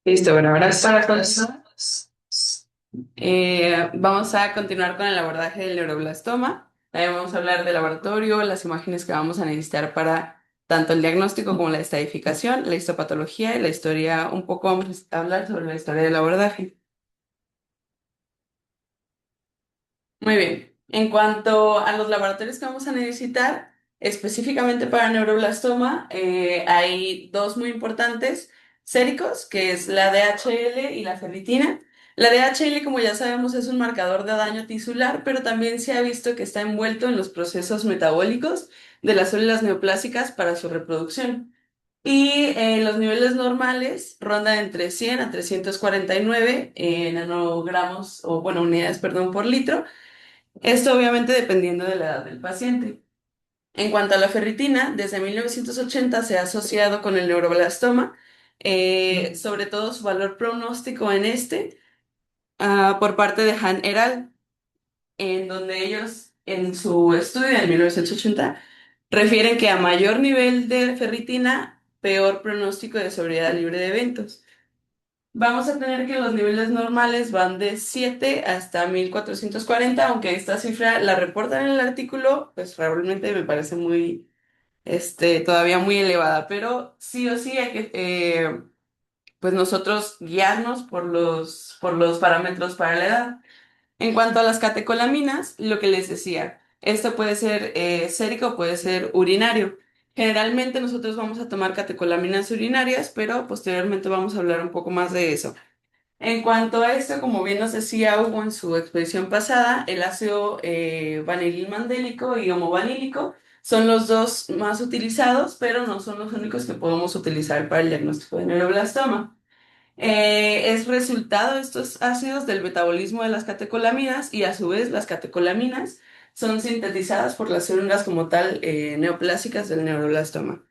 Listo, bueno, ahora para continuar, vamos a continuar con el abordaje del neuroblastoma. Vamos a hablar del laboratorio, las imágenes que vamos a necesitar para tanto el diagnóstico como la estadificación, la histopatología y la historia. Un poco vamos a hablar sobre la historia del abordaje. Muy bien. En cuanto a los laboratorios que vamos a necesitar, específicamente para neuroblastoma, hay dos muy importantes, séricos, que es la DHL y la ferritina. La DHL, como ya sabemos, es un marcador de daño tisular, pero también se ha visto que está envuelto en los procesos metabólicos de las células neoplásicas para su reproducción. Y los niveles normales rondan entre 100 a 349 nanogramos, o bueno, unidades, perdón, por litro. Esto obviamente dependiendo de la edad del paciente. En cuanto a la ferritina, desde 1980 se ha asociado con el neuroblastoma, sobre todo su valor pronóstico en por parte de Han et al., en donde ellos en su estudio en 1980 refieren que a mayor nivel de ferritina, peor pronóstico de sobriedad libre de eventos. Vamos a tener que los niveles normales van de 7 hasta 1440, aunque esta cifra la reportan en el artículo, pues realmente me parece muy, todavía muy elevada, pero sí o sí hay que, pues nosotros guiarnos por los parámetros para la edad. En cuanto a las catecolaminas, lo que les decía, esto puede ser sérico, puede ser urinario. Generalmente nosotros vamos a tomar catecolaminas urinarias, pero posteriormente vamos a hablar un poco más de eso. En cuanto a esto, como bien nos decía Hugo en su exposición pasada, el ácido vanililmandélico y homovanílico son los dos más utilizados, pero no son los únicos que podemos utilizar para el diagnóstico de neuroblastoma. Es resultado de estos ácidos del metabolismo de las catecolaminas y a su vez las catecolaminas son sintetizadas por las células como tal neoplásicas del neuroblastoma.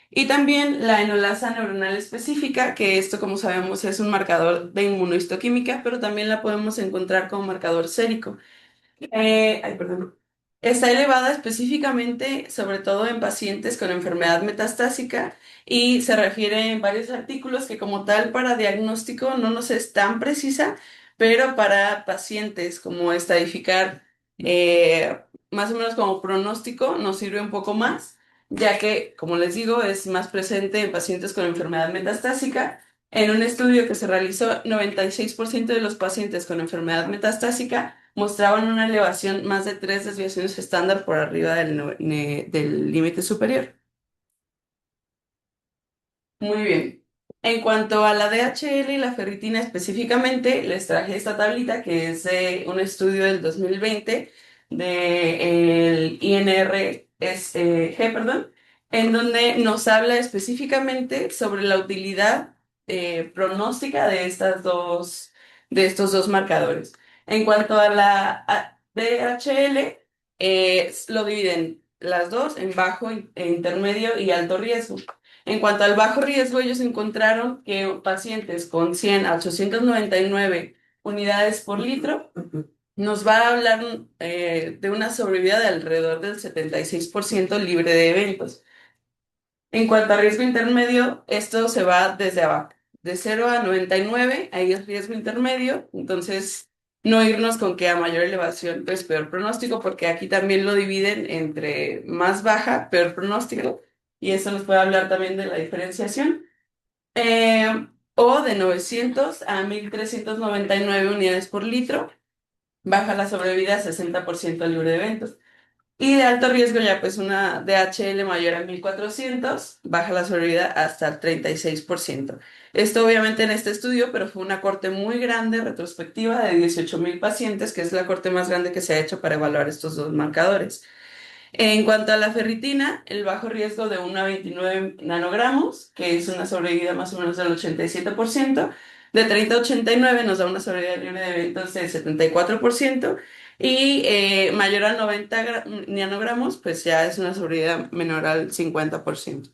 Y también la enolasa neuronal específica, que esto, como sabemos, es un marcador de inmunohistoquímica, pero también la podemos encontrar como marcador sérico. Ay, perdón. Está elevada específicamente, sobre todo en pacientes con enfermedad metastásica, y se refiere en varios artículos que como tal para diagnóstico no nos es tan precisa, pero para pacientes como estadificar más o menos como pronóstico nos sirve un poco más, ya que, como les digo, es más presente en pacientes con enfermedad metastásica. En un estudio que se realizó, 96% de los pacientes con enfermedad metastásica mostraban una elevación más de tres desviaciones estándar por arriba del límite superior. Muy bien. En cuanto a la DHL y la ferritina específicamente, les traje esta tablita que es de un estudio del 2020 del INRSG, perdón, en donde nos habla específicamente sobre la utilidad pronóstica de estos dos marcadores. En cuanto a DHL, lo dividen las dos en bajo, intermedio y alto riesgo. En cuanto al bajo riesgo, ellos encontraron que pacientes con 100 a 899 unidades por litro nos va a hablar de una sobrevida de alrededor del 76% libre de eventos. En cuanto a riesgo intermedio, esto se va desde abajo. De 0 a 99, ahí es riesgo intermedio. Entonces, no irnos con que a mayor elevación, pues peor pronóstico, porque aquí también lo dividen entre más baja, peor pronóstico. Y eso nos puede hablar también de la diferenciación. O de 900 a 1399 unidades por litro, baja la sobrevida a 60% libre de eventos. Y de alto riesgo ya pues una DHL mayor a 1400 baja la sobrevida hasta el 36%. Esto obviamente en este estudio, pero fue una corte muy grande, retrospectiva, de 18.000 pacientes, que es la corte más grande que se ha hecho para evaluar estos dos marcadores. En cuanto a la ferritina, el bajo riesgo de 1 a 29 nanogramos, que es una sobrevida más o menos del 87%, de 30 a 89 nos da una sobrevida libre de eventos del 74%, y mayor a 90 nanogramos, pues ya es una sobrevida menor al 50%.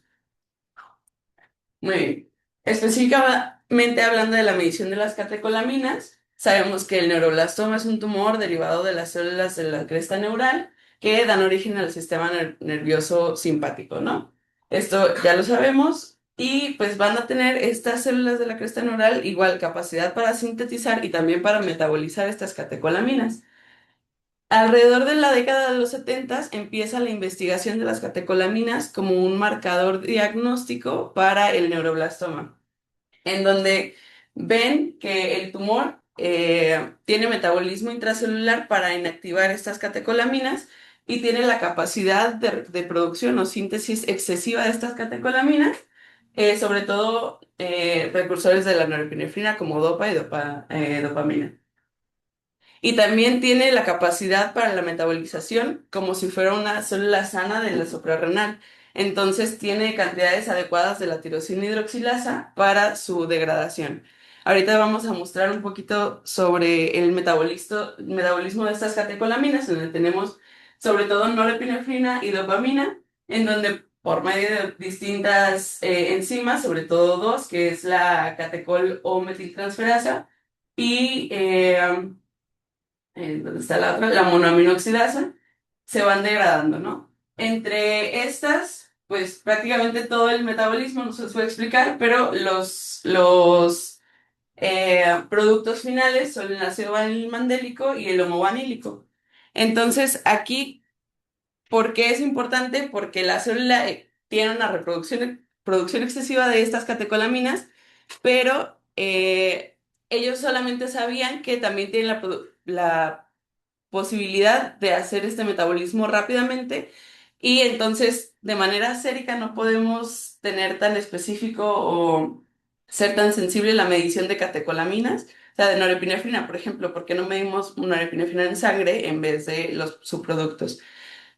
Muy bien. Específicamente hablando de la medición de las catecolaminas, sabemos que el neuroblastoma es un tumor derivado de las células de la cresta neural que dan origen al sistema nervioso simpático, ¿no? Esto ya lo sabemos y pues van a tener estas células de la cresta neural igual capacidad para sintetizar y también para metabolizar estas catecolaminas. Alrededor de la década de los 70 empieza la investigación de las catecolaminas como un marcador diagnóstico para el neuroblastoma, en donde ven que el tumor tiene metabolismo intracelular para inactivar estas catecolaminas y tiene la capacidad de producción o síntesis excesiva de estas catecolaminas, sobre todo precursores de la norepinefrina como dopa y dopamina. Y también tiene la capacidad para la metabolización como si fuera una célula sana de la suprarrenal. Entonces tiene cantidades adecuadas de la tirosina hidroxilasa para su degradación. Ahorita vamos a mostrar un poquito sobre el metabolismo de estas catecolaminas, donde tenemos sobre todo norepinefrina y dopamina, en donde por medio de distintas enzimas, sobre todo dos, que es la catecol o metiltransferasa, y ¿dónde está la otra? La monoaminoxidasa, se van degradando, ¿no? Entre estas, pues prácticamente todo el metabolismo no se los voy a explicar, pero los productos finales son el ácido vanilmandélico y el homovanílico. Entonces, aquí, ¿por qué es importante? Porque la célula tiene una producción excesiva de estas catecolaminas, pero ellos solamente sabían que también tienen la posibilidad de hacer este metabolismo rápidamente y entonces de manera sérica no podemos tener tan específico o ser tan sensible la medición de catecolaminas, o sea, de norepinefrina, por ejemplo, ¿por qué no medimos norepinefrina en sangre en vez de los subproductos?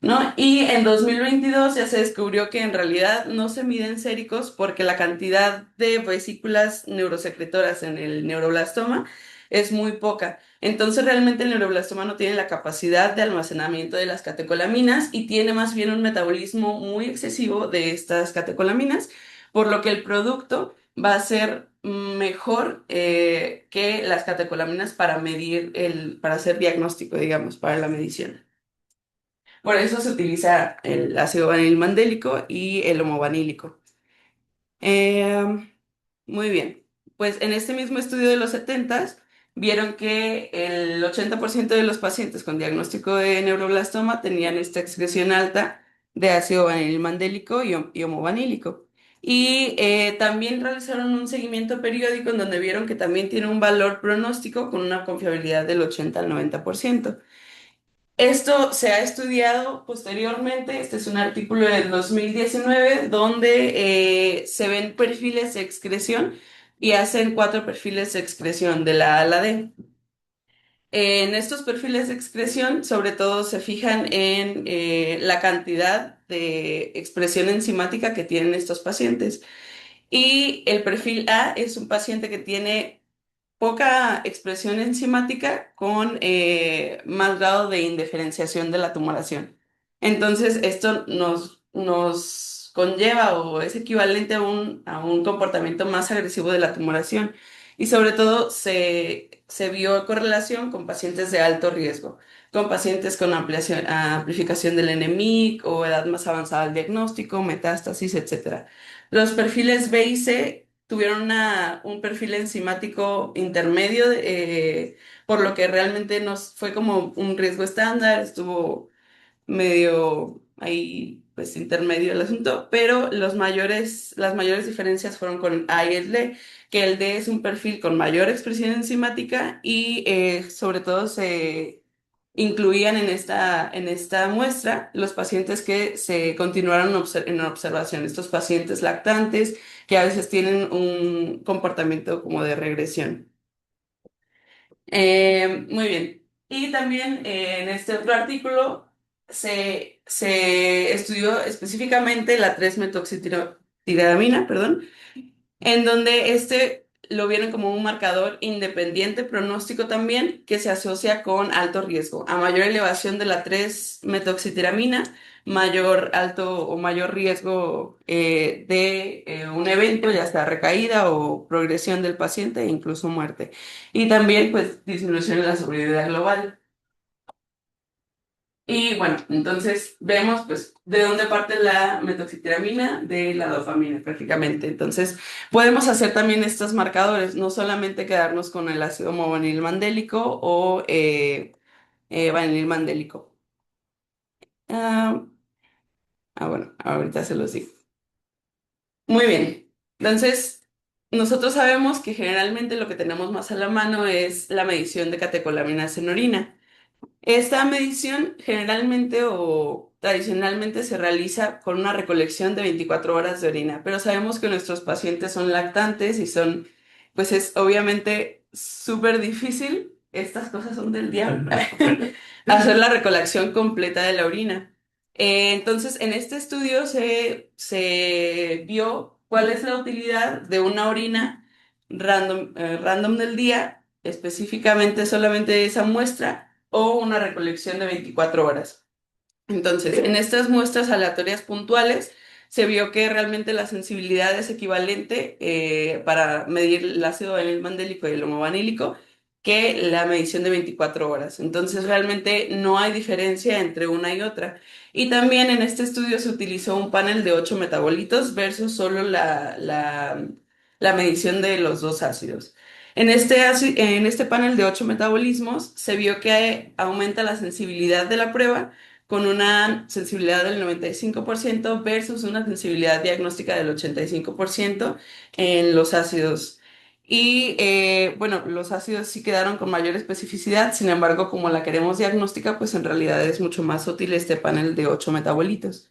¿No? Y en 2022 ya se descubrió que en realidad no se miden séricos porque la cantidad de vesículas neurosecretoras en el neuroblastoma es muy poca. Entonces realmente el neuroblastoma no tiene la capacidad de almacenamiento de las catecolaminas y tiene más bien un metabolismo muy excesivo de estas catecolaminas, por lo que el producto va a ser mejor que las catecolaminas para medir para hacer diagnóstico, digamos, para la medición. Por eso se utiliza el ácido vanilmandélico y el homovanílico. Eh, Muy bien. Pues en este mismo estudio de los 70 vieron que el 80% de los pacientes con diagnóstico de neuroblastoma tenían esta excreción alta de ácido vanilmandélico y homovanílico. Y también realizaron un seguimiento periódico en donde vieron que también tiene un valor pronóstico con una confiabilidad del 80 al 90%. Esto se ha estudiado posteriormente, este es un artículo del 2019 donde se ven perfiles de excreción y hacen cuatro perfiles de excreción de la A a la D. En estos perfiles de excreción, sobre todo se fijan en la cantidad de expresión enzimática que tienen estos pacientes. Y el perfil A es un paciente que tiene poca expresión enzimática con más grado de indiferenciación de la tumoración. Entonces, esto nos conlleva o es equivalente a un comportamiento más agresivo de la tumoración. Y sobre todo se vio correlación con pacientes de alto riesgo, con pacientes con amplificación del enemic o edad más avanzada del diagnóstico, metástasis, etcétera. Los perfiles B y C tuvieron un perfil enzimático intermedio, por lo que realmente nos fue como un riesgo estándar, estuvo medio ahí, pues intermedio el asunto, pero las mayores diferencias fueron con A y el D, que el D es un perfil con mayor expresión enzimática y sobre todo se incluían en esta muestra los pacientes que se continuaron en observación, estos pacientes lactantes que a veces tienen un comportamiento como de regresión. Muy bien. Y también en este otro artículo se estudió específicamente la 3-metoxitiramina, perdón, en donde este lo vieron como un marcador independiente pronóstico también que se asocia con alto riesgo. A mayor elevación de la 3-metoxitiramina, mayor alto o mayor riesgo de un evento, ya sea recaída o progresión del paciente e incluso muerte. Y también pues disminución en la sobrevida global. Y bueno, entonces vemos pues de dónde parte la metoxitiramina de la dopamina prácticamente. Entonces podemos hacer también estos marcadores, no solamente quedarnos con el ácido homovanil mandélico o vanil mandélico. Ah, bueno, ahorita se los digo. Muy bien. Entonces, nosotros sabemos que generalmente lo que tenemos más a la mano es la medición de catecolaminas en orina. Esta medición generalmente o tradicionalmente se realiza con una recolección de 24 horas de orina, pero sabemos que nuestros pacientes son lactantes y son, pues es obviamente súper difícil, estas cosas son del diablo, hacer la recolección completa de la orina. Entonces, en este estudio se vio cuál es la utilidad de una orina random del día, específicamente solamente esa muestra o una recolección de 24 horas. Entonces, en estas muestras aleatorias puntuales se vio que realmente la sensibilidad es equivalente para medir el ácido vanílico y el homovanílico que la medición de 24 horas. Entonces, realmente no hay diferencia entre una y otra. Y también en este estudio se utilizó un panel de 8 metabolitos versus solo la medición de los dos ácidos. En este panel de 8 metabolismos se vio que aumenta la sensibilidad de la prueba con una sensibilidad del 95% versus una sensibilidad diagnóstica del 85% en los ácidos. Y bueno, los ácidos sí quedaron con mayor especificidad, sin embargo, como la queremos diagnóstica, pues en realidad es mucho más útil este panel de 8 metabolitos.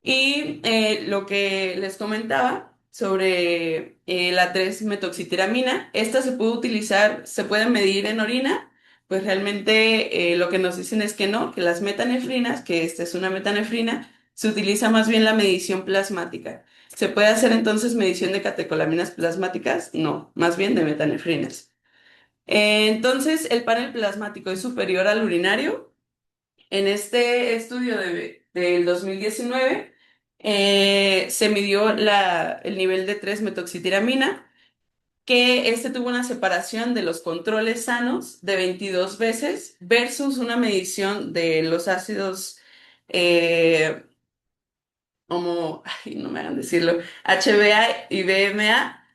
Y lo que les comentaba sobre la 3-metoxitiramina, esta se puede utilizar, se puede medir en orina, pues realmente lo que nos dicen es que no, que las metanefrinas, que esta es una metanefrina, se utiliza más bien la medición plasmática. ¿Se puede hacer entonces medición de catecolaminas plasmáticas? No, más bien de metanefrinas. Entonces, el panel plasmático es superior al urinario. En este estudio del 2019 se midió el nivel de 3-metoxitiramina, que este tuvo una separación de los controles sanos de 22 veces versus una medición de los ácidos eh, ay, no me hagan decirlo, HbA y BMA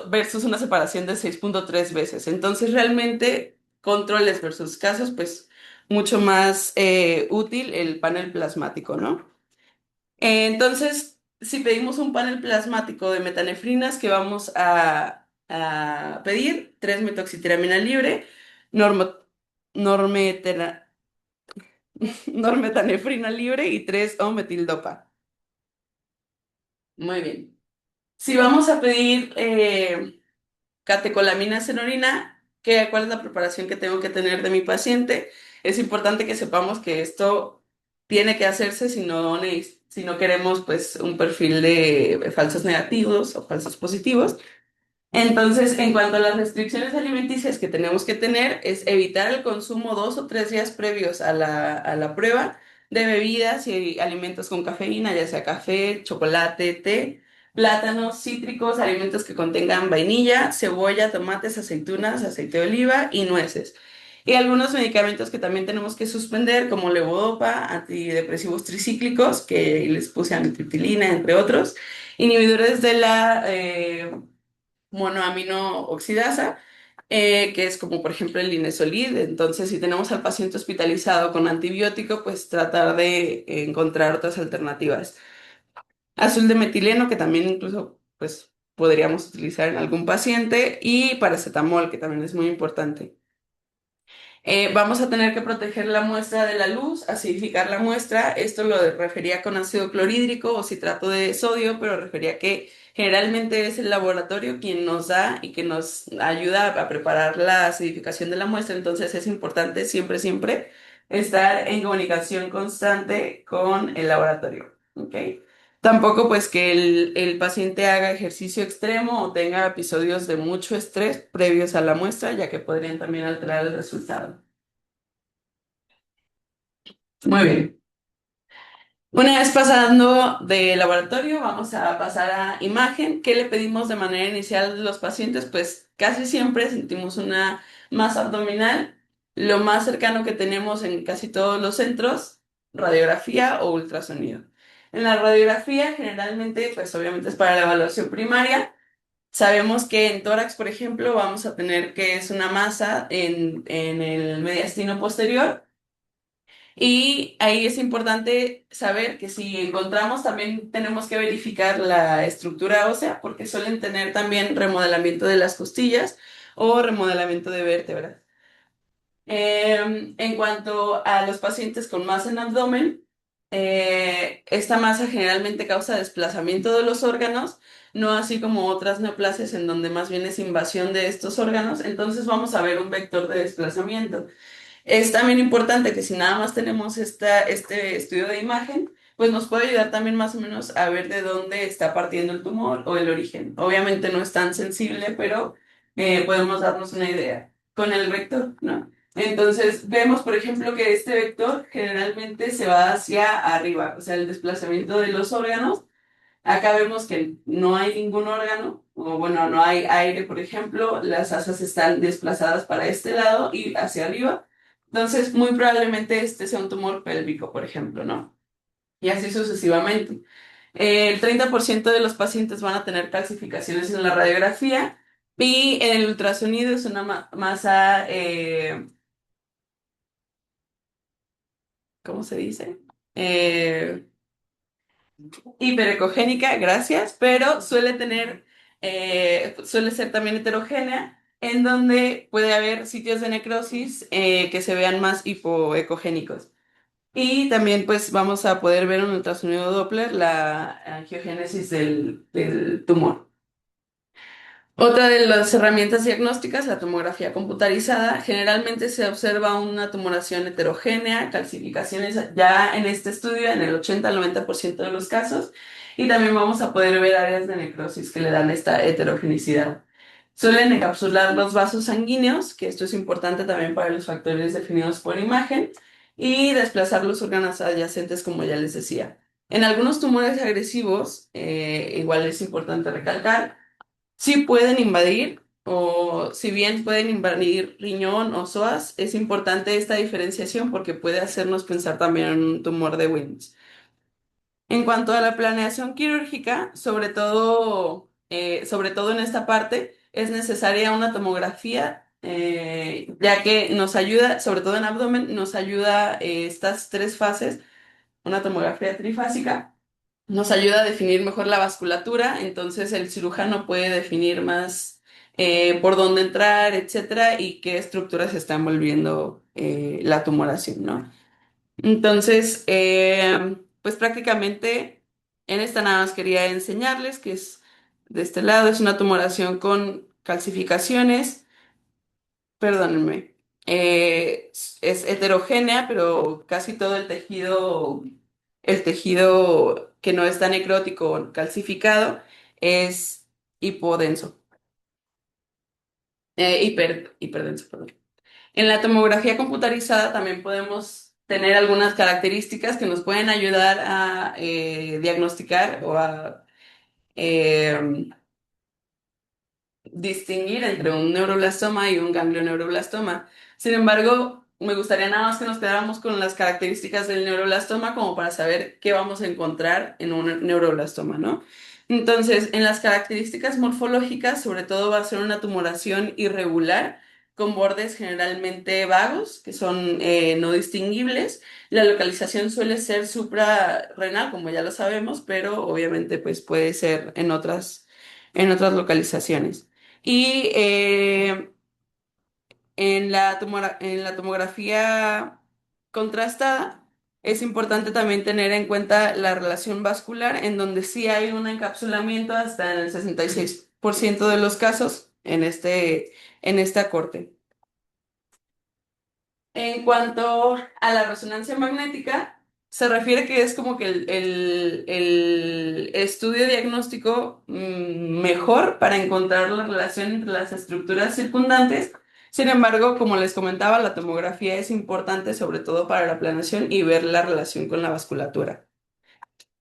versus una separación de 6,3 veces. Entonces, realmente, controles versus casos, pues mucho más útil el panel plasmático, ¿no? Entonces, si pedimos un panel plasmático de metanefrinas, que vamos a pedir 3-metoxitiramina libre, normo, normetera- normetanefrina libre y 3-O-metildopa. Muy bien. Si vamos a pedir catecolaminas en orina, ¿cuál es la preparación que tengo que tener de mi paciente? Es importante que sepamos que esto tiene que hacerse si no queremos pues un perfil de falsos negativos o falsos positivos. Entonces, en cuanto a las restricciones alimenticias que tenemos que tener, es evitar el consumo 2 o 3 días previos a la prueba de bebidas y alimentos con cafeína, ya sea café, chocolate, té, plátanos, cítricos, alimentos que contengan vainilla, cebolla, tomates, aceitunas, aceite de oliva y nueces. Y algunos medicamentos que también tenemos que suspender, como levodopa, antidepresivos tricíclicos, que les puse amitriptilina, entre otros, inhibidores de la monoamino oxidasa, que es como por ejemplo el linezolid. Entonces, si tenemos al paciente hospitalizado con antibiótico, pues tratar de encontrar otras alternativas. Azul de metileno, que también incluso pues podríamos utilizar en algún paciente, y paracetamol, que también es muy importante. Vamos a tener que proteger la muestra de la luz, acidificar la muestra. Esto lo refería con ácido clorhídrico o citrato de sodio, pero refería que generalmente es el laboratorio quien nos da y que nos ayuda a preparar la acidificación de la muestra. Entonces es importante siempre, siempre estar en comunicación constante con el laboratorio. ¿Ok? Tampoco pues que el paciente haga ejercicio extremo o tenga episodios de mucho estrés previos a la muestra, ya que podrían también alterar el resultado. Muy bien. Una vez pasando de laboratorio, vamos a pasar a imagen. ¿Qué le pedimos de manera inicial a los pacientes? Pues casi siempre sentimos una masa abdominal. Lo más cercano que tenemos en casi todos los centros, radiografía o ultrasonido. En la radiografía, generalmente, pues obviamente es para la evaluación primaria. Sabemos que en tórax, por ejemplo, vamos a tener que es una masa en el mediastino posterior y ahí es importante saber que si encontramos también tenemos que verificar la estructura ósea porque suelen tener también remodelamiento de las costillas o remodelamiento de vértebras. En cuanto a los pacientes con masa en abdomen, esta masa generalmente causa desplazamiento de los órganos, no así como otras neoplasias en donde más bien es invasión de estos órganos, entonces vamos a ver un vector de desplazamiento. Es también importante que si nada más tenemos este estudio de imagen, pues nos puede ayudar también más o menos a ver de dónde está partiendo el tumor o el origen. Obviamente no es tan sensible, pero podemos darnos una idea con el vector, ¿no? Entonces vemos, por ejemplo, que este vector generalmente se va hacia arriba, o sea, el desplazamiento de los órganos. Acá vemos que no hay ningún órgano, o bueno, no hay aire, por ejemplo, las asas están desplazadas para este lado y hacia arriba. Entonces, muy probablemente este sea un tumor pélvico, por ejemplo, ¿no? Y así sucesivamente. El 30% de los pacientes van a tener calcificaciones en la radiografía y en el ultrasonido es una masa, ¿cómo se dice? Eh, Hiperecogénica, gracias, pero suele ser también heterogénea, en donde puede haber sitios de necrosis que se vean más hipoecogénicos. Y también pues vamos a poder ver en un ultrasonido Doppler la angiogénesis del tumor. Otra de las herramientas diagnósticas, la tomografía computarizada, generalmente se observa una tumoración heterogénea, calcificaciones ya en este estudio en el 80 al 90% de los casos, y también vamos a poder ver áreas de necrosis que le dan esta heterogeneidad. Suelen encapsular los vasos sanguíneos, que esto es importante también para los factores definidos por imagen, y desplazar los órganos adyacentes, como ya les decía. En algunos tumores agresivos, igual es importante recalcar, sí pueden invadir, o si bien pueden invadir riñón o psoas, es importante esta diferenciación porque puede hacernos pensar también en un tumor de Wilms. En cuanto a la planeación quirúrgica, sobre todo en esta parte, es necesaria una tomografía, ya que nos ayuda, sobre todo en abdomen, nos ayuda estas tres fases, una tomografía trifásica nos ayuda a definir mejor la vasculatura, entonces el cirujano puede definir más por dónde entrar, etcétera, y qué estructuras está envolviendo la tumoración, ¿no? Entonces, pues prácticamente en esta nada más quería enseñarles que es de este lado, es una tumoración con calcificaciones. Perdónenme. Es heterogénea, pero casi todo el tejido que no está necrótico o calcificado es hipodenso, hiperdenso, perdón. En la tomografía computarizada también podemos tener algunas características que nos pueden ayudar a diagnosticar o a eh, distinguir entre un neuroblastoma y un ganglioneuroblastoma. Sin embargo, me gustaría nada más que nos quedáramos con las características del neuroblastoma como para saber qué vamos a encontrar en un neuroblastoma, ¿no? Entonces, en las características morfológicas, sobre todo va a ser una tumoración irregular con bordes generalmente vagos, que son no distinguibles. La localización suele ser suprarrenal, como ya lo sabemos, pero obviamente pues puede ser en otras localizaciones. Y en la tomografía contrastada es importante también tener en cuenta la relación vascular, en donde sí hay un encapsulamiento hasta en el 66% de los casos en esta corte. En cuanto a la resonancia magnética, se refiere que es como que el estudio diagnóstico mejor para encontrar la relación entre las estructuras circundantes. Sin embargo, como les comentaba, la tomografía es importante sobre todo para la planeación y ver la relación con la vasculatura.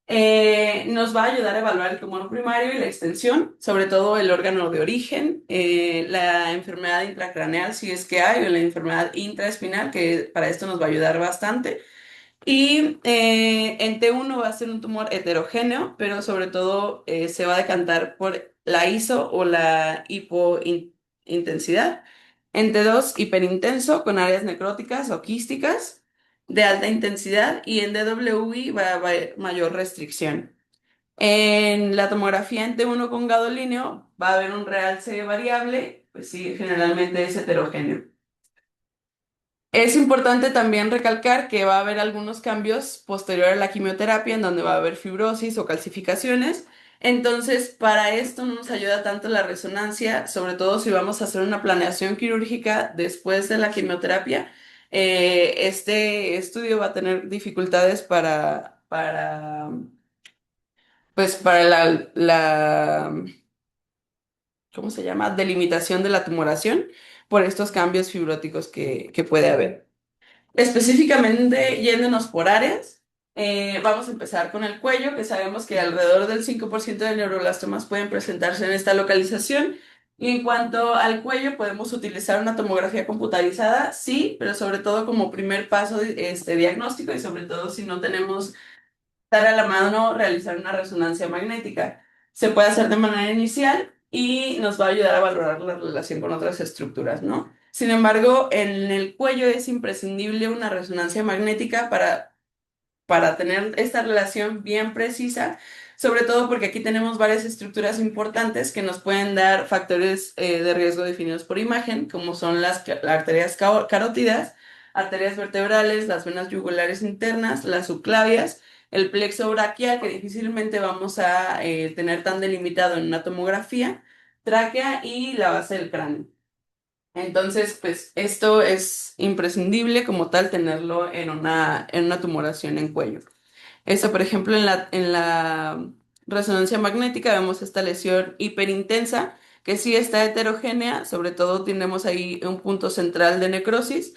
Nos va a ayudar a evaluar el tumor primario y la extensión, sobre todo el órgano de origen, la enfermedad intracraneal, si es que hay, o la enfermedad intraespinal, que para esto nos va a ayudar bastante. Y en T1 va a ser un tumor heterogéneo, pero sobre todo se va a decantar por la ISO o la hipointensidad. En T2, hiperintenso, con áreas necróticas o quísticas de alta intensidad. Y en DWI va a haber mayor restricción. En la tomografía en T1 con gadolíneo va a haber un realce variable, pues sí, generalmente es heterogéneo. Es importante también recalcar que va a haber algunos cambios posterior a la quimioterapia en donde va a haber fibrosis o calcificaciones. Entonces, para esto no nos ayuda tanto la resonancia, sobre todo si vamos a hacer una planeación quirúrgica después de la quimioterapia. Este estudio va a tener dificultades pues, para ¿cómo se llama? Delimitación de la tumoración por estos cambios fibróticos que puede haber. Específicamente, yéndonos por áreas, vamos a empezar con el cuello, que sabemos que alrededor del 5% de neuroblastomas pueden presentarse en esta localización. Y en cuanto al cuello, podemos utilizar una tomografía computarizada, sí, pero sobre todo como primer paso diagnóstico y sobre todo si no tenemos dar a la mano realizar una resonancia magnética. Se puede hacer de manera inicial y nos va a ayudar a valorar la relación con otras estructuras, ¿no? Sin embargo, en el cuello es imprescindible una resonancia magnética para tener esta relación bien precisa, sobre todo porque aquí tenemos varias estructuras importantes que nos pueden dar factores de riesgo definidos por imagen, como son las arterias carótidas, arterias vertebrales, las venas yugulares internas, las subclavias, el plexo braquial, que difícilmente vamos a tener tan delimitado en una tomografía, tráquea y la base del cráneo. Entonces, pues esto es imprescindible como tal tenerlo en una tumoración en cuello. Eso, por ejemplo, en la resonancia magnética vemos esta lesión hiperintensa, que sí está heterogénea, sobre todo tenemos ahí un punto central de necrosis.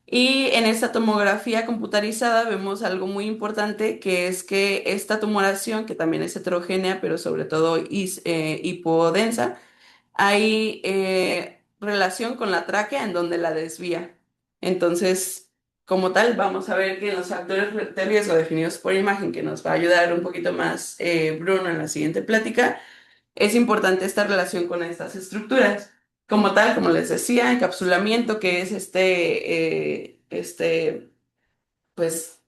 Y en esta tomografía computarizada vemos algo muy importante, que es que esta tumoración, que también es heterogénea, pero sobre todo hipodensa, hay relación con la tráquea en donde la desvía. Entonces, como tal, vamos a ver que los factores de riesgo definidos por imagen, que nos va a ayudar un poquito más Bruno en la siguiente plática, es importante esta relación con estas estructuras. Como tal, como les decía, encapsulamiento, que es pues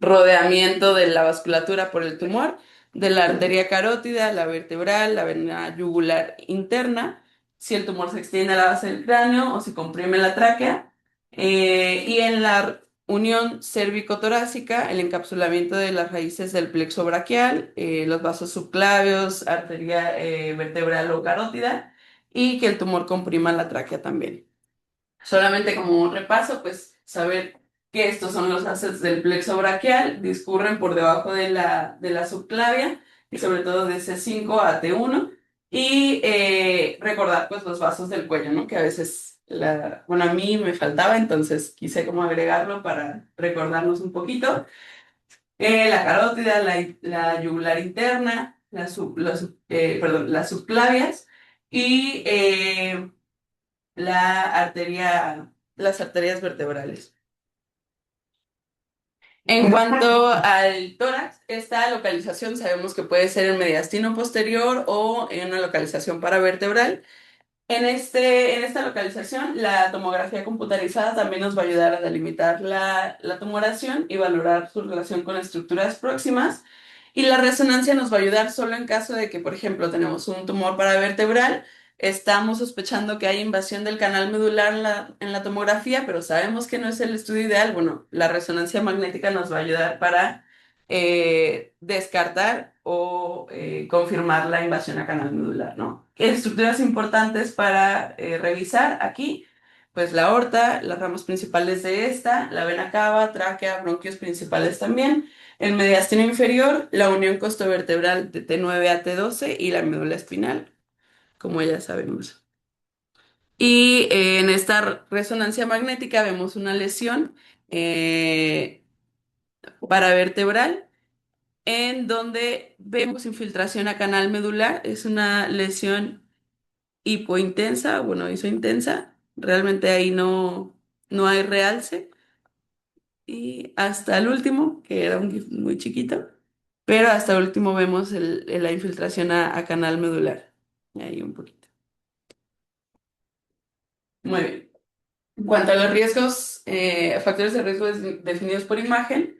rodeamiento de la vasculatura por el tumor, de la arteria carótida, la vertebral, la vena yugular interna, si el tumor se extiende a la base del cráneo o si comprime la tráquea, y en la unión cérvico-torácica, el encapsulamiento de las raíces del plexo braquial, los vasos subclavios, arteria vertebral o carótida, y que el tumor comprima la tráquea también. Solamente como un repaso, pues saber que estos son los haces del plexo braquial, discurren por debajo de la subclavia y sobre todo de C5 a T1 y recordar pues los vasos del cuello, ¿no? Que a veces, bueno, a mí me faltaba, entonces quise como agregarlo para recordarnos un poquito. La carótida, la yugular interna, perdón, las subclavias y las arterias vertebrales. En cuanto al tórax, esta localización sabemos que puede ser en mediastino posterior o en una localización paravertebral. En esta localización, la tomografía computarizada también nos va a ayudar a delimitar la tumoración y valorar su relación con estructuras próximas. Y la resonancia nos va a ayudar solo en caso de que, por ejemplo, tenemos un tumor paravertebral, estamos sospechando que hay invasión del canal medular en la tomografía, pero sabemos que no es el estudio ideal. Bueno, la resonancia magnética nos va a ayudar para descartar o confirmar la invasión a canal medular, ¿no? Estructuras importantes para revisar aquí, pues la aorta, las ramas principales de esta, la vena cava, tráquea, bronquios principales también, el mediastino inferior, la unión costovertebral de T9 a T12 y la médula espinal, como ya sabemos. Y en esta resonancia magnética vemos una lesión paravertebral en donde vemos infiltración a canal medular. Es una lesión hipointensa, bueno, isointensa. Realmente ahí no hay realce. Y hasta el último, que era un GIF muy chiquito, pero hasta el último vemos la infiltración a canal medular. Y ahí un poquito. Muy bien. En cuanto a los riesgos, factores de riesgo definidos por imagen,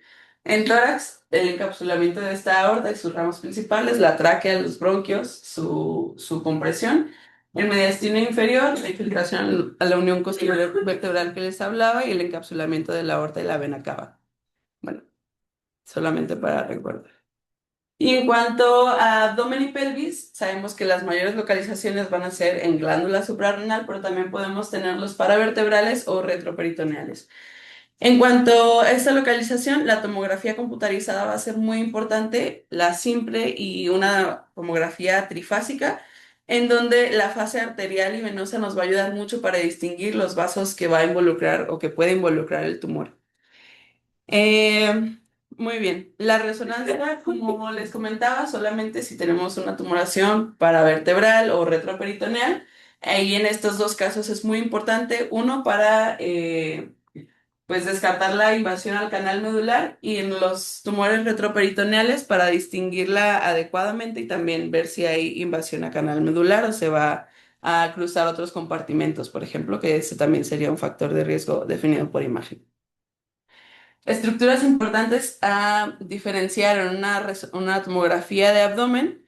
en tórax, el encapsulamiento de esta aorta y sus ramas principales, la tráquea, los bronquios, su compresión. En mediastino inferior, la infiltración a la unión costillar vertebral que les hablaba y el encapsulamiento de la aorta y la vena cava. Bueno, solamente para recordar. Y en cuanto a abdomen y pelvis, sabemos que las mayores localizaciones van a ser en glándula suprarrenal, pero también podemos tenerlos paravertebrales o retroperitoneales. En cuanto a esta localización, la tomografía computarizada va a ser muy importante, la simple y una tomografía trifásica, en donde la fase arterial y venosa nos va a ayudar mucho para distinguir los vasos que va a involucrar o que puede involucrar el tumor. Muy bien. La resonancia, como les comentaba, solamente si tenemos una tumoración paravertebral o retroperitoneal. Ahí en estos dos casos es muy importante, uno para pues descartar la invasión al canal medular y en los tumores retroperitoneales para distinguirla adecuadamente y también ver si hay invasión a canal medular o se va a cruzar otros compartimentos, por ejemplo, que ese también sería un factor de riesgo definido por imagen. Estructuras importantes a diferenciar en una tomografía de abdomen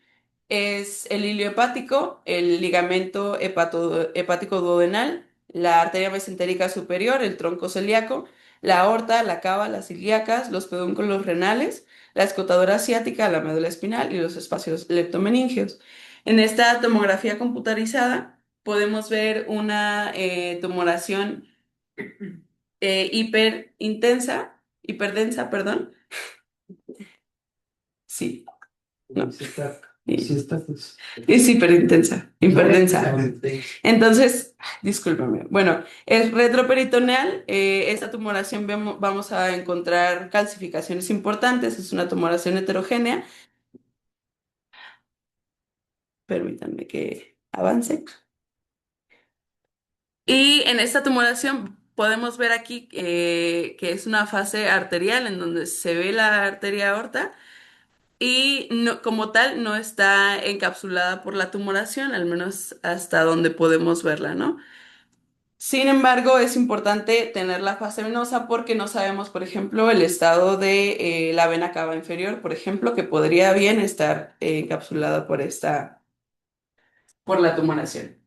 es el hilio hepático, el ligamento hepático duodenal, la arteria mesentérica superior, el tronco celíaco, la aorta, la cava, las ilíacas, los pedúnculos renales, la escotadora ciática, la médula espinal y los espacios leptomeningeos. En esta tomografía computarizada podemos ver una tumoración hiperdensa, perdón. Sí, no. Sí está, pues. Es hiperdensa. Entonces, discúlpame. Bueno, es retroperitoneal. Esta tumoración vamos a encontrar calcificaciones importantes. Es una tumoración heterogénea. Permítanme que avance. Y en esta tumoración podemos ver aquí que es una fase arterial en donde se ve la arteria aorta. Y no, como tal no está encapsulada por la tumoración, al menos hasta donde podemos verla, ¿no? Sin embargo, es importante tener la fase venosa porque no sabemos, por ejemplo, el estado de la vena cava inferior, por ejemplo, que podría bien estar encapsulada por la tumoración.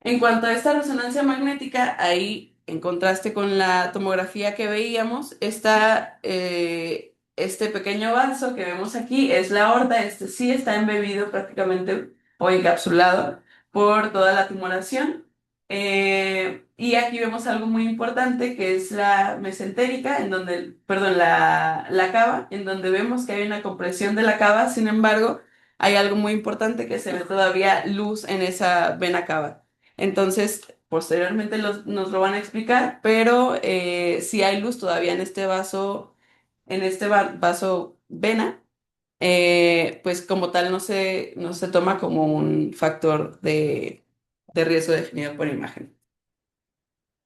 En cuanto a esta resonancia magnética, ahí, en contraste con la tomografía que veíamos, este pequeño vaso que vemos aquí es la aorta. Este sí está embebido prácticamente o encapsulado por toda la tumoración. Y aquí vemos algo muy importante que es la mesentérica, perdón, la cava, en donde vemos que hay una compresión de la cava. Sin embargo, hay algo muy importante que se ve todavía luz en esa vena cava. Entonces, posteriormente nos lo van a explicar, pero si hay luz todavía en este vaso vena, pues como tal no se toma como un factor de riesgo definido por imagen.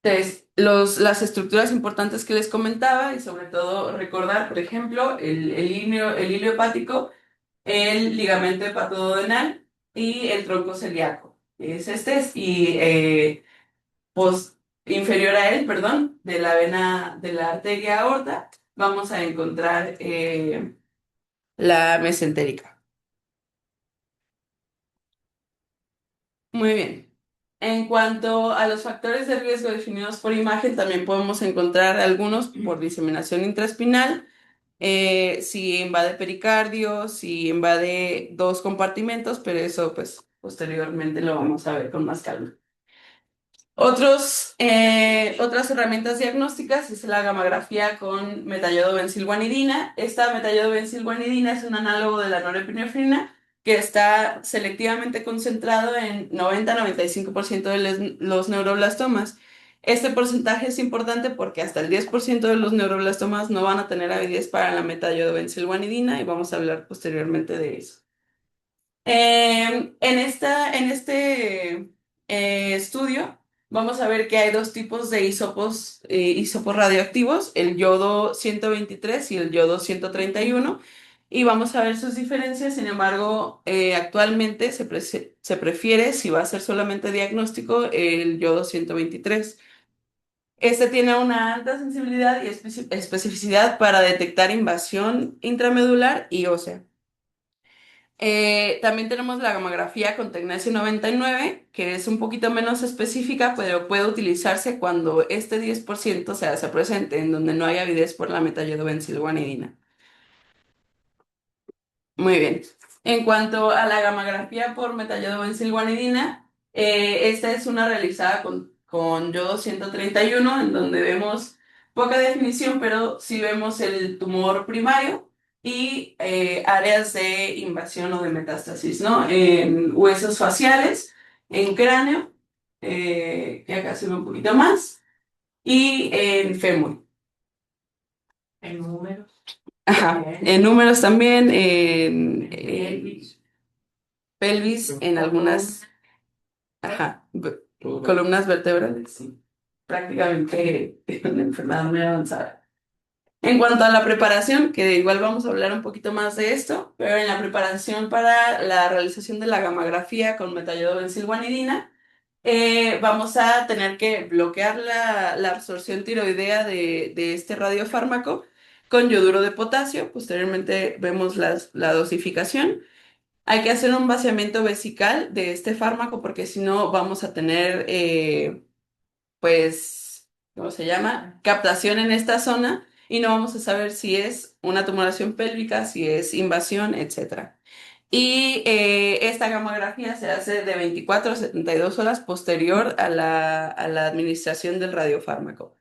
Entonces, las estructuras importantes que les comentaba y sobre todo recordar, por ejemplo, el hilio hepático, el ligamento hepatoduodenal y el tronco celíaco. Es y pos- inferior a él, perdón, de la vena de la arteria aorta, vamos a encontrar la mesentérica. Muy bien. En cuanto a los factores de riesgo definidos por imagen, también podemos encontrar algunos por diseminación intraespinal, si invade pericardio, si invade dos compartimentos, pero eso pues posteriormente lo vamos a ver con más calma. Otras herramientas diagnósticas es la gammagrafía con metayodobensilguanidina. Esta metayodobensilguanidina es un análogo de la norepinefrina que está selectivamente concentrado en 90-95% de los neuroblastomas. Este porcentaje es importante porque hasta el 10% de los neuroblastomas no van a tener avidez para la metayodobenzilguanidina y vamos a hablar posteriormente de eso. En este estudio vamos a ver que hay dos tipos de hisopos radioactivos, el yodo 123 y el yodo 131, y vamos a ver sus diferencias. Sin embargo, actualmente se prefiere, si va a ser solamente diagnóstico, el yodo 123. Este tiene una alta sensibilidad y especificidad para detectar invasión intramedular y ósea. También tenemos la gamografía con tecnecio 99, que es un poquito menos específica, pero puede utilizarse cuando este 10% se hace presente, en donde no hay avidez por la metayodobensilguanidina. Muy bien. En cuanto a la gamografía por metallodobensilguanidina, esta es una realizada con yodo 131, en donde vemos poca definición, pero sí vemos el tumor primario y áreas de invasión o de metástasis, ¿no? En huesos faciales, en cráneo, que acá se ve un poquito más, y en fémur. En números. Ajá, en números también, en pelvis, en algunas, ajá, columnas vertebrales, sí. Prácticamente una enfermedad muy avanzada. En cuanto a la preparación, que igual vamos a hablar un poquito más de esto, pero en la preparación para la realización de la gamografía con metallodobensilguanidina, vamos a tener que bloquear la absorción tiroidea de este radiofármaco con yoduro de potasio. Posteriormente vemos la dosificación. Hay que hacer un vaciamiento vesical de este fármaco porque si no vamos a tener, pues, ¿cómo se llama? Captación en esta zona y no vamos a saber si es una tumoración pélvica, si es invasión, etcétera. Y esta gamografía se hace de 24 a 72 horas posterior a la administración del radiofármaco.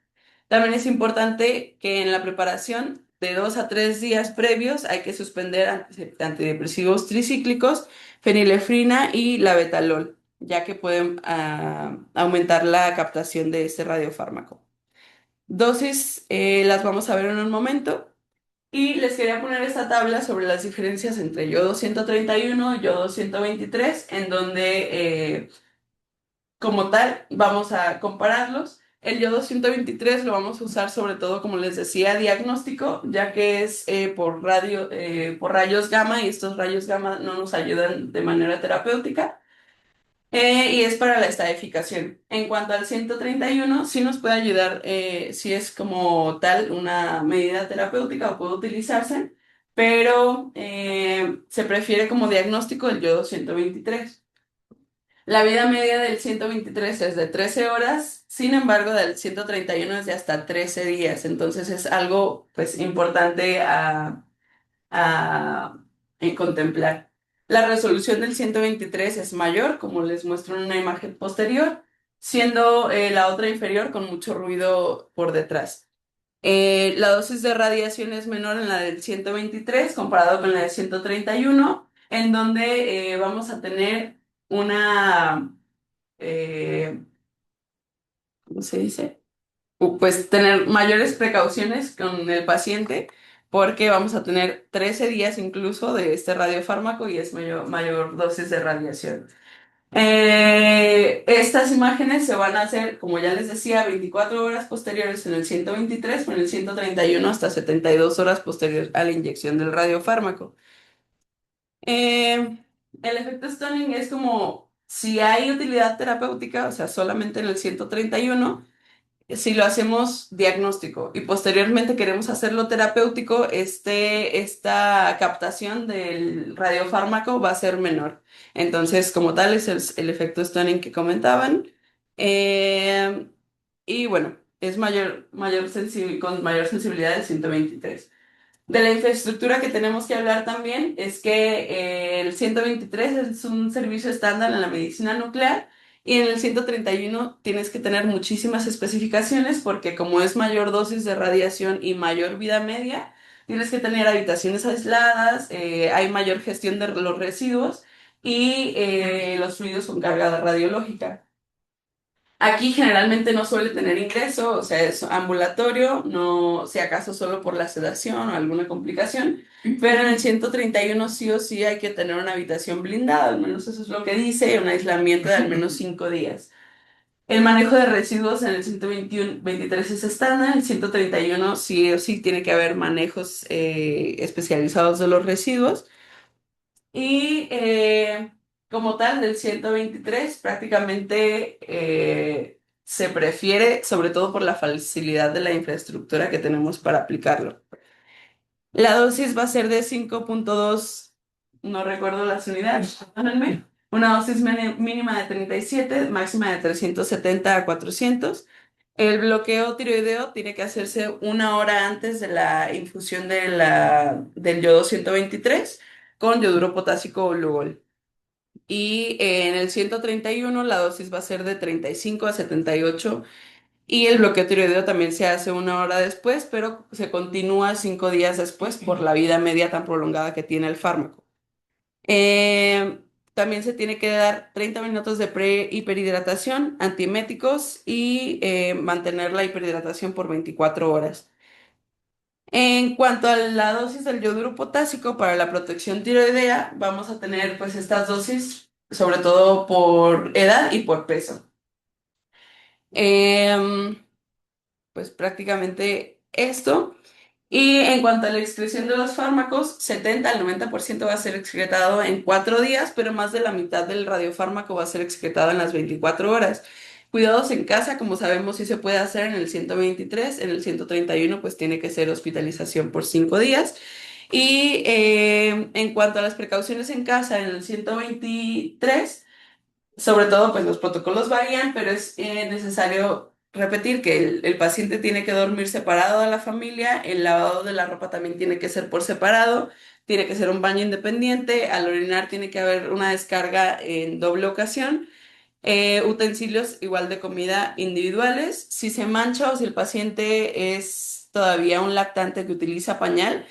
También es importante que en la preparación de 2 a 3 días previos hay que suspender antidepresivos tricíclicos, fenilefrina y labetalol, ya que pueden aumentar la captación de este radiofármaco. Dosis las vamos a ver en un momento. Y les quería poner esta tabla sobre las diferencias entre yodo 131 y yodo 123, en donde como tal vamos a compararlos. El yodo 123 lo vamos a usar sobre todo, como les decía, diagnóstico, ya que es por rayos gamma y estos rayos gamma no nos ayudan de manera terapéutica. Y es para la estadificación. En cuanto al 131, sí nos puede ayudar si es como tal una medida terapéutica o puede utilizarse, pero se prefiere como diagnóstico el yodo 123. La vida media del 123 es de 13 horas, sin embargo, del 131 es de hasta 13 días, entonces es algo pues importante a contemplar. La resolución del 123 es mayor, como les muestro en una imagen posterior, siendo la otra inferior con mucho ruido por detrás. La dosis de radiación es menor en la del 123 comparado con la del 131, en donde vamos a tener una, ¿cómo se dice? Pues tener mayores precauciones con el paciente porque vamos a tener 13 días incluso de este radiofármaco y es mayor dosis de radiación. Estas imágenes se van a hacer, como ya les decía, 24 horas posteriores en el 123, con el 131 hasta 72 horas posteriores a la inyección del radiofármaco. El efecto stunning es como si hay utilidad terapéutica, o sea, solamente en el 131 si lo hacemos diagnóstico y posteriormente queremos hacerlo terapéutico, esta captación del radiofármaco va a ser menor. Entonces, como tal, es el efecto stunning que comentaban. Eh, y bueno, es con mayor sensibilidad del 123. De la infraestructura que tenemos que hablar también es que el 123 es un servicio estándar en la medicina nuclear y en el 131 tienes que tener muchísimas especificaciones porque como es mayor dosis de radiación y mayor vida media, tienes que tener habitaciones aisladas, hay mayor gestión de los residuos y los fluidos con carga radiológica. Aquí generalmente no suele tener ingreso, o sea, es ambulatorio, no, si acaso solo por la sedación o alguna complicación, pero en el 131 sí o sí hay que tener una habitación blindada, al menos eso es lo que dice, un aislamiento de al menos 5 días. El manejo de residuos en el 121, 23 es estándar, el 131 sí o sí tiene que haber manejos especializados de los residuos. Y como tal, del 123 prácticamente se prefiere, sobre todo por la facilidad de la infraestructura que tenemos para aplicarlo. La dosis va a ser de 5,2, no recuerdo las unidades, perdónenme. Una dosis mínima de 37, máxima de 370 a 400. El bloqueo tiroideo tiene que hacerse 1 hora antes de la infusión del yodo 123 con yoduro potásico o Lugol. Y en el 131 la dosis va a ser de 35 a 78 y el bloqueo tiroideo también se hace 1 hora después, pero se continúa 5 días después por la vida media tan prolongada que tiene el fármaco. Eh, También se tiene que dar 30 minutos de pre-hiperhidratación, antieméticos y mantener la hiperhidratación por 24 horas. En cuanto a la dosis del yoduro potásico para la protección tiroidea, vamos a tener pues estas dosis, sobre todo por edad y por peso. Em, pues prácticamente esto. Y en cuanto a la excreción de los fármacos, 70 al 90% va a ser excretado en 4 días, pero más de la mitad del radiofármaco va a ser excretado en las 24 horas. Cuidados en casa, como sabemos, sí se puede hacer en el 123, en el 131 pues tiene que ser hospitalización por 5 días. Y en cuanto a las precauciones en casa, en el 123 sobre todo, pues los protocolos varían, pero es necesario repetir que el paciente tiene que dormir separado de la familia, el lavado de la ropa también tiene que ser por separado, tiene que ser un baño independiente, al orinar tiene que haber una descarga en doble ocasión, utensilios igual de comida individuales. Si se mancha o si el paciente es todavía un lactante que utiliza pañal,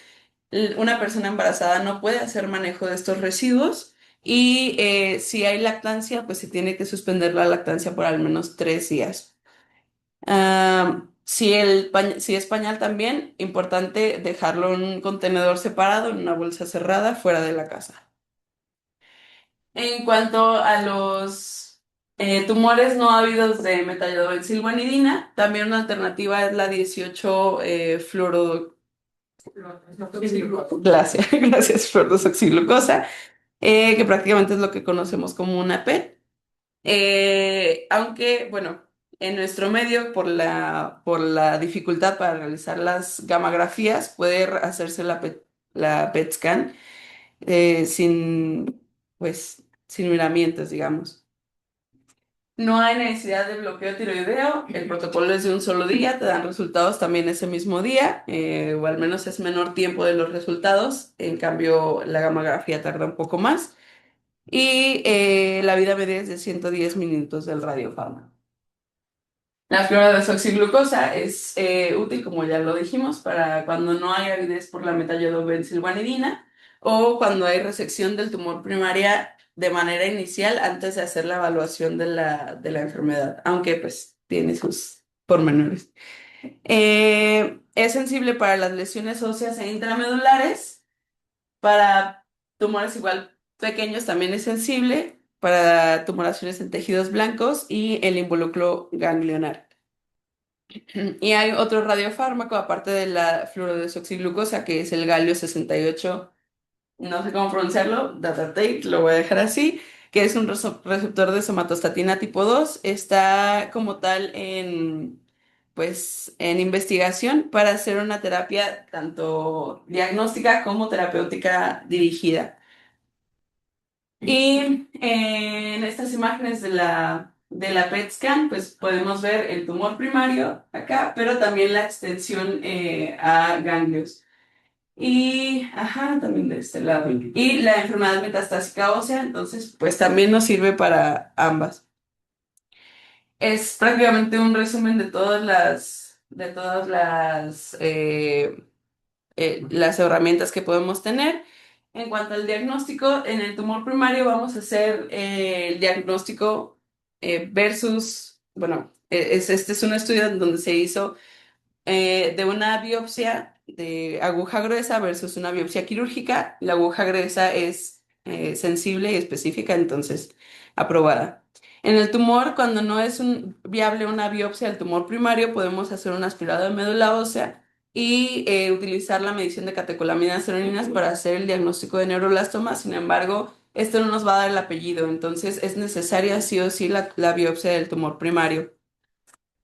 una persona embarazada no puede hacer manejo de estos residuos y si hay lactancia, pues se tiene que suspender la lactancia por al menos 3 días. Si es pañal también, importante dejarlo en un contenedor separado, en una bolsa cerrada, fuera de la casa. En cuanto a los tumores no habidos de metallobensilguanidina, también una alternativa es la 18 fluoro. Gracias, gracias, fluorodesoxiglucosa, que prácticamente es lo que conocemos como una PET. Aunque, bueno, en nuestro medio, por la dificultad para realizar las gamografías, puede hacerse la PET scan sin miramientos, digamos. No hay necesidad de bloqueo tiroideo, el protocolo es de un solo día, te dan resultados también ese mismo día, o al menos es menor tiempo de los resultados, en cambio la gamografía tarda un poco más, y la vida media es de 110 minutos del radiofármaco. La fluorodesoxiglucosa es útil, como ya lo dijimos, para cuando no hay avidez por la metallodobensilguanidina o cuando hay resección del tumor primaria de manera inicial antes de hacer la evaluación de la enfermedad, aunque pues tiene sus pormenores. Es sensible para las lesiones óseas e intramedulares, para tumores igual pequeños también es sensible, para tumoraciones en tejidos blancos y el involucro ganglionar. Y hay otro radiofármaco, aparte de la fluorodesoxiglucosa, que es el galio 68, no sé cómo pronunciarlo, Datatate, lo voy a dejar así, que es un receptor de somatostatina tipo 2. Está como tal en investigación para hacer una terapia tanto diagnóstica como terapéutica dirigida. Y en estas imágenes de la PET scan, pues podemos ver el tumor primario acá, pero también la extensión a ganglios. Y, ajá, también de este lado. Y la enfermedad metastásica ósea, entonces, pues también nos sirve para ambas. Es prácticamente un resumen de todas las herramientas que podemos tener. En cuanto al diagnóstico, en el tumor primario vamos a hacer el diagnóstico versus bueno, este es un estudio donde se hizo de una biopsia de aguja gruesa versus una biopsia quirúrgica. La aguja gruesa es sensible y específica, entonces aprobada. En el tumor, cuando no es viable una biopsia del tumor primario, podemos hacer un aspirado de médula ósea y utilizar la medición de catecolaminas serolinas para hacer el diagnóstico de neuroblastoma. Sin embargo, esto no nos va a dar el apellido, entonces es necesaria sí o sí la biopsia del tumor primario.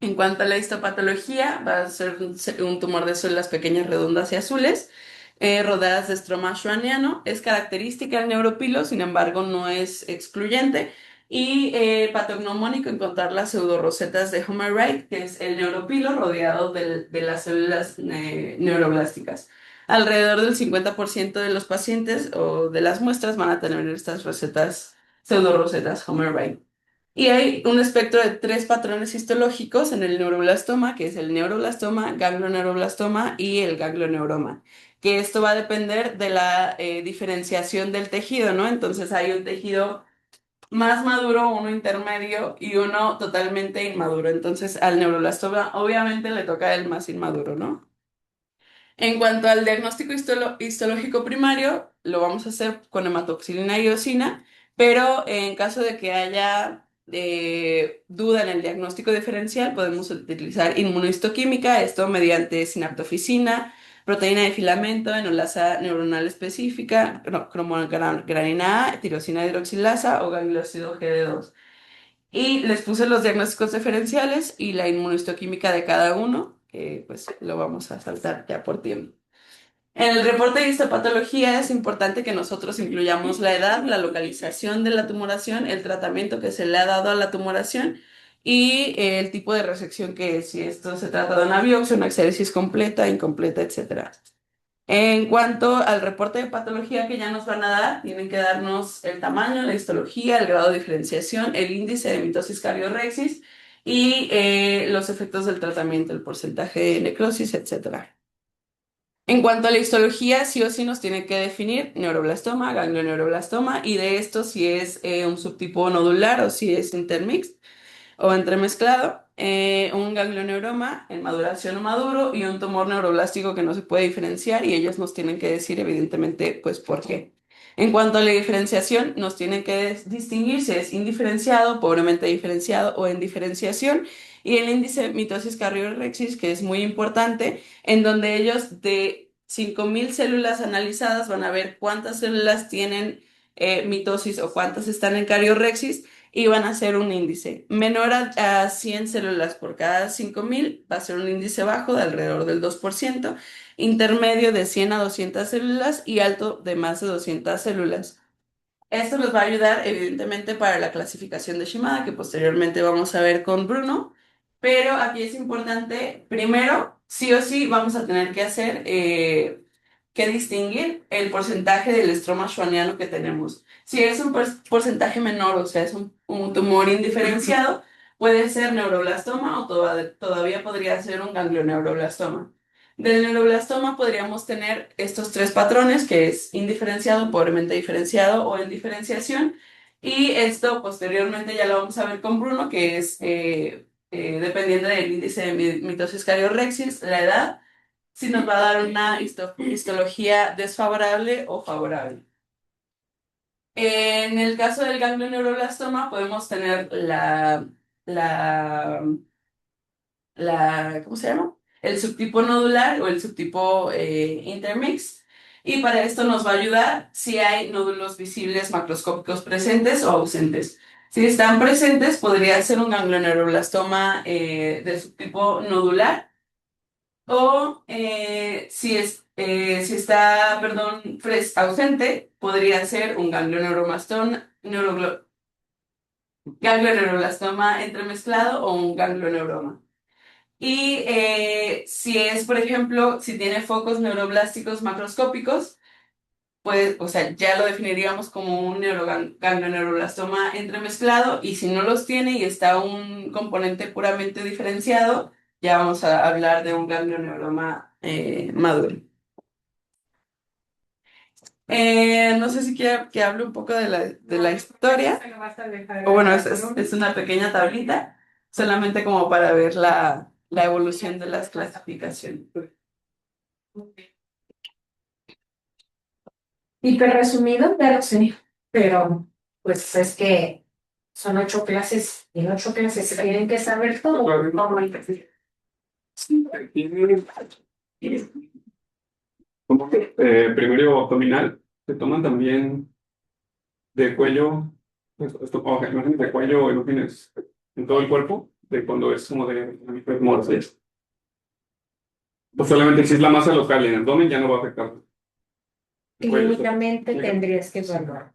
En cuanto a la histopatología, va a ser un tumor de células pequeñas, redondas y azules, rodeadas de estroma schwanniano. Es característica del neuropilo, sin embargo, no es excluyente. Y patognomónico encontrar las pseudorosetas de Homer Wright, que es el neuropilo rodeado de las células neuroblásticas. Alrededor del 50% de los pacientes o de las muestras van a tener estas rosetas, pseudorosetas Homer Wright. Y hay un espectro de tres patrones histológicos en el neuroblastoma, que es el neuroblastoma, ganglioneuroblastoma y el ganglioneuroma, que esto va a depender de la diferenciación del tejido, ¿no? Entonces hay un tejido más maduro, uno intermedio y uno totalmente inmaduro. Entonces al neuroblastoma obviamente le toca el más inmaduro, ¿no? En cuanto al diagnóstico histológico primario, lo vamos a hacer con hematoxilina y eosina, pero en caso de que haya duda en el diagnóstico diferencial, podemos utilizar inmunohistoquímica, esto mediante sinaptofisina, proteína de filamento, enolasa neuronal específica, cromogranina A, tirosina hidroxilasa o gangliosido GD2. Y les puse los diagnósticos diferenciales y la inmunohistoquímica de cada uno, que pues lo vamos a saltar ya por tiempo. En el reporte de histopatología es importante que nosotros incluyamos la edad, la localización de la tumoración, el tratamiento que se le ha dado a la tumoración y el tipo de resección que es, si esto se trata de una biopsia, una exéresis completa, incompleta, etcétera. En cuanto al reporte de patología que ya nos van a dar, tienen que darnos el tamaño, la histología, el grado de diferenciación, el índice de mitosis cardiorrexis y los efectos del tratamiento, el porcentaje de necrosis, etcétera. En cuanto a la histología, sí o sí nos tiene que definir neuroblastoma, ganglioneuroblastoma, y de esto si es un subtipo nodular o si es intermixed o entremezclado, un ganglioneuroma en maduración o maduro y un tumor neuroblástico que no se puede diferenciar y ellos nos tienen que decir evidentemente pues por qué. En cuanto a la diferenciación, nos tienen que distinguir si es indiferenciado, pobremente diferenciado o en diferenciación y el índice de mitosis cardiorrexis que es muy importante en donde ellos de 5.000 células analizadas van a ver cuántas células tienen mitosis o cuántas están en cariorrexis y van a hacer un índice. Menor a 100 células por cada 5.000 va a ser un índice bajo de alrededor del 2%, intermedio de 100 a 200 células y alto de más de 200 células. Esto nos va a ayudar, evidentemente, para la clasificación de Shimada, que posteriormente vamos a ver con Bruno. Pero aquí es importante, primero, sí o sí, vamos a tener que hacer, que distinguir el porcentaje del estroma schwanniano que tenemos. Si es un porcentaje menor, o sea, es un tumor indiferenciado, puede ser neuroblastoma o todavía podría ser un ganglioneuroblastoma. Del neuroblastoma podríamos tener estos tres patrones, que es indiferenciado, pobremente diferenciado o en diferenciación. Y esto posteriormente ya lo vamos a ver con Bruno, que es dependiendo del índice de mitosis cardiorrexis, la edad, si nos va a dar una histología desfavorable o favorable. En el caso del ganglioneuroblastoma podemos tener la ¿cómo se llama? El subtipo nodular o el subtipo intermix. Y para esto nos va a ayudar si hay nódulos visibles macroscópicos presentes o ausentes. Si están presentes, podría ser un ganglioneuroblastoma del subtipo nodular o si está, perdón, ausente, podría ser un ganglioneuroblastoma entremezclado o un ganglioneuroma. Y si es, por ejemplo, si tiene focos neuroblásticos macroscópicos, pues, o sea, ya lo definiríamos como un ganglioneuroblastoma entremezclado, y si no los tiene y está un componente puramente diferenciado, ya vamos a hablar de un ganglioneuroma maduro. No sé si quiere que hable un poco de la historia, o bueno, es una pequeña tablita. solamente como para ver la evolución de las clasificaciones. Hiper resumido, pero sí. Pero, pues es que son 8 clases, y en 8 clases se tienen que saber todo. ¿Cómo hay que hacer? Primario abdominal, se toman también de cuello, imágenes de cuello, imágenes en todo el cuerpo, de cuando es como de hemorragias. Pues solamente si es la masa local en el abdomen ya no va a afectar. El cuello, Clínicamente tendrías que evaluar,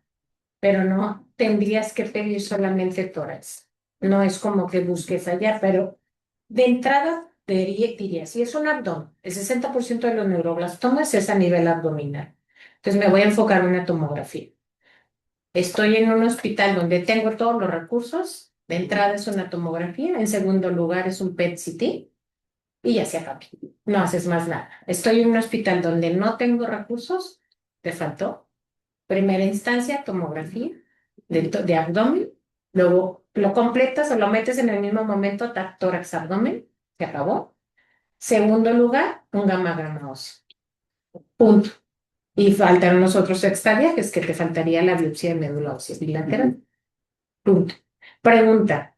pero no tendrías que pedir solamente tórax. No es como que busques allá, pero de entrada diría, si es un abdomen, el 60% de los neuroblastomas es a nivel abdominal. Entonces me voy a enfocar en una tomografía. Estoy en un hospital donde tengo todos los recursos. De entrada es una tomografía, en segundo lugar es un PET-CT y ya se acabó. No haces más nada. Estoy en un hospital donde no tengo recursos, te faltó. Primera instancia, tomografía de abdomen, luego lo completas o lo metes en el mismo momento, tórax, abdomen, se acabó. Segundo lugar, un gamma óseo. Punto. Y faltan los otros extraviajes, que te faltaría la biopsia de médula ósea bilateral. Punto. Pregunta,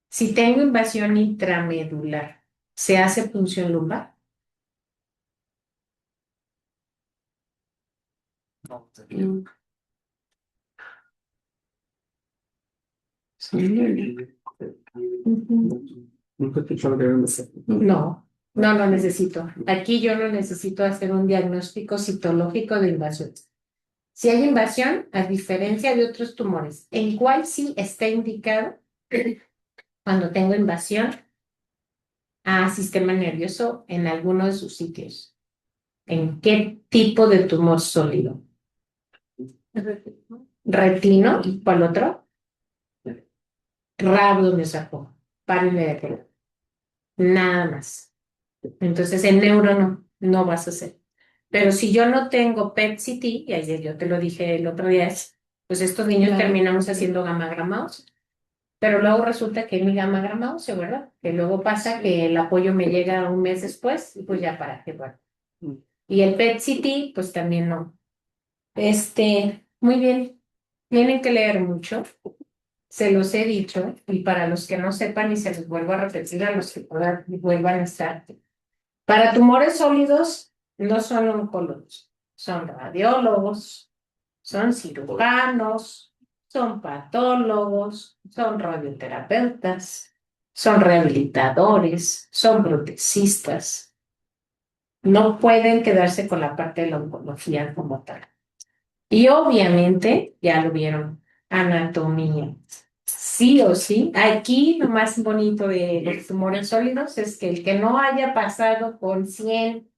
si tengo invasión intramedular, ¿se hace punción lumbar? Mm, Ujú. nunca he escuchado que hagan eso. No, no lo necesito. Aquí yo no necesito hacer un diagnóstico citológico de invasión. Si hay invasión, a diferencia de otros tumores, ¿en cuál sí está indicado cuando tengo invasión a sistema nervioso en alguno de sus sitios? ¿En qué tipo de tumor sólido? ¿Retino? ¿Cuál otro? Rabdomiosarcoma. Párenme de pelar. Nada más. Entonces, en neuro no vas a hacer. Pero si yo no tengo PET-CT, y ayer yo te lo dije el otro día, pues estos niños Claro. terminamos haciendo gamma-gramados. Pero luego resulta que mi gamma óseo, ¿verdad? Que luego pasa que el apoyo me llega un mes después y pues ya para qué, bueno. Y el PET-CT, pues también no. Muy bien. Tienen que leer mucho. Se los he dicho y para los que no sepan y se los vuelvo a repetir a los que vuelvan a estar. Para tumores sólidos no son oncólogos, son radiólogos, son cirujanos, son patólogos, son radioterapeutas, son rehabilitadores, son protecistas. No pueden quedarse con la parte de la oncología como tal. Y obviamente, ya lo vieron, anatomía. Sí o sí, aquí lo más bonito de los tumores sólidos es que el que no haya pasado con 100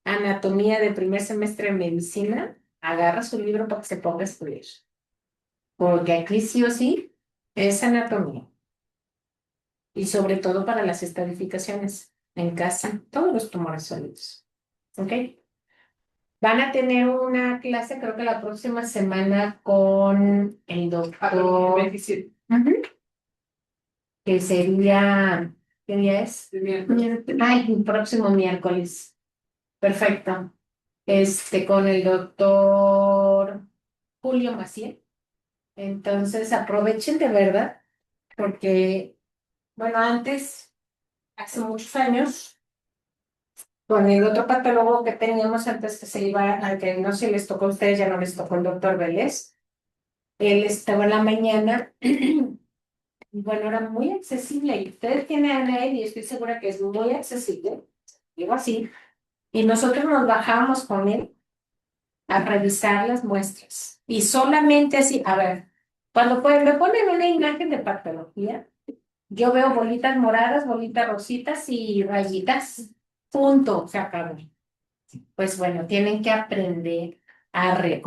anatomía de primer semestre de medicina, agarra su libro para que se ponga a estudiar. Porque aquí sí o sí es anatomía. Y sobre todo para las estadificaciones en casi todos los tumores sólidos. ¿Ok? Van a tener una clase, creo que la próxima semana, con el doctor. 27. Ujú. Que sería. ¿Qué día es? Ay, el próximo miércoles. Perfecto. Con el doctor Julio Maciel. Entonces aprovechen de verdad, porque, bueno, antes, hace muchos años, con el otro patólogo que teníamos antes que se iba, al que no se les tocó a ustedes, ya no les tocó el doctor Vélez, él estaba en la mañana, y bueno, era muy accesible, y ustedes tienen a él, y estoy segura que es muy accesible, digo así, y nosotros nos bajábamos con él a revisar las muestras. Y solamente así, a ver, cuando me ponen una imagen de patología, yo veo bolitas moradas, bolitas rositas y rayitas. Punto, se acabó. Pues bueno, tienen que aprender a reconocer.